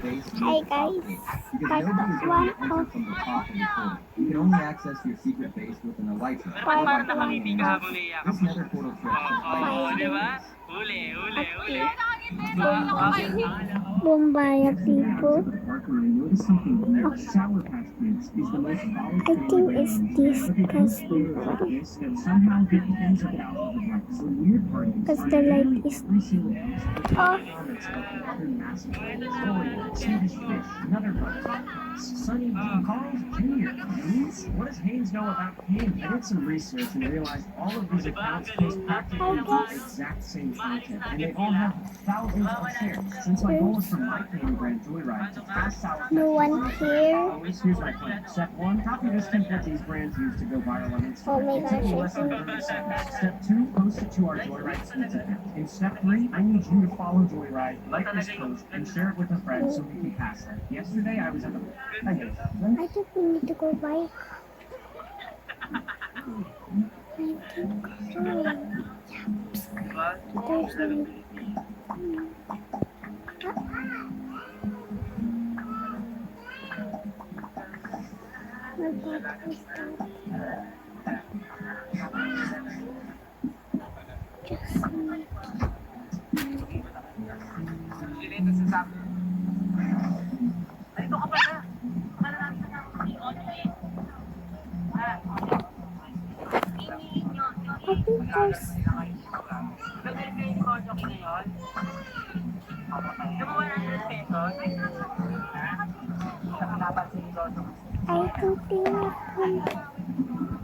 Hi guys, part 1 of You can only access your secret base within a license. Parang nakangiti ka habang naiyak ka. This nether portal Oo, di ba? Huli. Bombaya people. I think it's this because the light is off. Sonny Carl Jr. Haynes? What does Haynes know about Haynes? I did some research and realized all of these accounts post practically the exact same content, and they all have thousands of shares. Since my goal is for my Candy Brand Joyride to fast Sour Patch No one here. Here's my plan. Step 1, copy this template these brands use to go viral on Instagram. Oh my It takes gosh, less than 30 seconds. Step 2, post it to our Joyride Speeds account. In step 3, I need you to follow Joyride, like this post, and share it with a friend so we can pass it. Yesterday, I was at the... I hate that. I think we need to go bike. There's no... Dito ka pala. Akala namin na I think there's... nag-verify ko jockey ngayon. Di ba 100 pesos? Napansin ni Toto. I don't think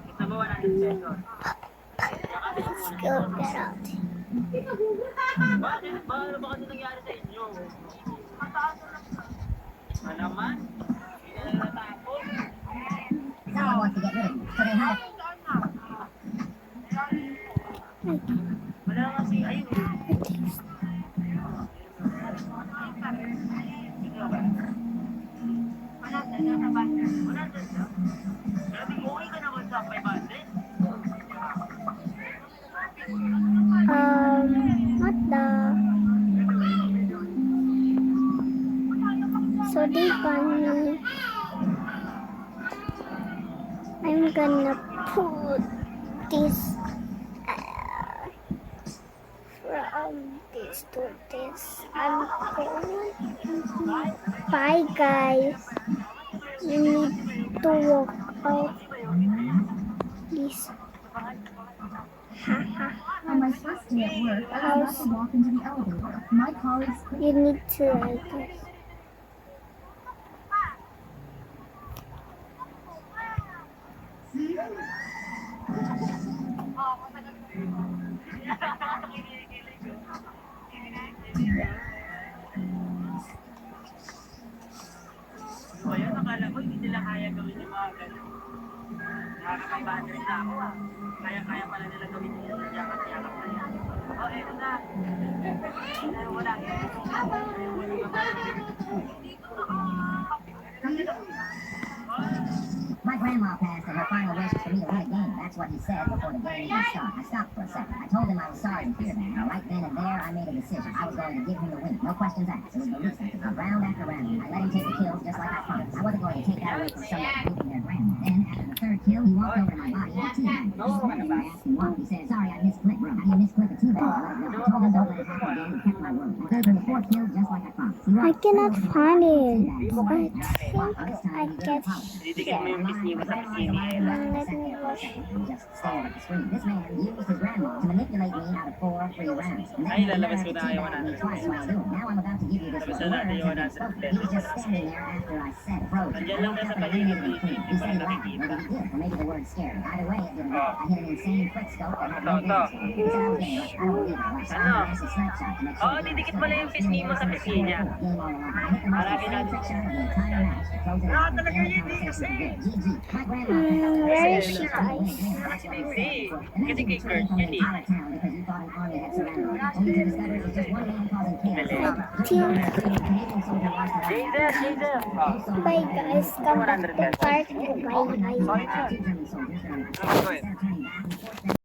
Ito mo 100 pesos. let's go get out. Bakit? Ano ba kasi nangyari sa inyo? Ano naman? Hindi na natapos. Someone wants to get rid of you, so they have Wala kasi, ayun. What the? So they found me. I'm gonna put this from this to this. I'm going. Bye guys. You need to walk out this. On my first day at work, I was about to walk into the elevator. My colleagues You need to like this. So, ayun, akala ko hindi nila kaya gawin yung mga ganun. Nakakapag-battery na ako ah. Kaya-kaya pala nila gawin yung yakap-yakap na yan. Oh, eto na. Pero wala. My grandma passed, and her final wish was for me to win a game. That's what he said before the game even started. I stopped for a second. I told him I was sorry and feared him. And right then and there, I made a decision. I was going to give him the win. No questions asked. It was the least I could do. Round after round, I let him take the kills just like I promised. I wasn't going to take that away from someone beating their grandma. Then, after the third kill, he walked over to my body and teabagged me. I asked him why. He said, sorry, I misclicked, bro. How do you misclick a teabag? I told him don't let it happen again and kept my word. I gave him the fourth kill just like I promised. He I walked cannot over find it. and I teabagged me. think I get Didikit mo yung pisngi mo sa pisngi. let me wash. Just stared at the screen. This man used his grandma to manipulate me out of 4 free rounds. And then Ay, he lalabas ko learned na to yung teabag me 100 twice while doing it. Now I'm about to give you this Labas word. na natin yung 100 He was just standing there after I said it. Frozen. Nandiyan I lang looked na up sa and eliminated paligid him clean. He said he laughed. Maybe he did. Or maybe the word scared. Either way, it didn't work. I hit an insane quick scope that had no damage. He said I was getting rushed. I don't believe it. So I blasted a snapshot to make sure. Oo, didikit mo lang yung pisngi mo sa pisngi niya. Game on the line. I hit the most Marami na. insane trick shot of the entire match. Close it out. talaga End the yun, conversation Dixie. for good. GG. My grandma. Where is she guys? Kasi kay Kurt, yan eh. Jader! Bye guys. Come back to part 2. Bye bye. Sorry, sir.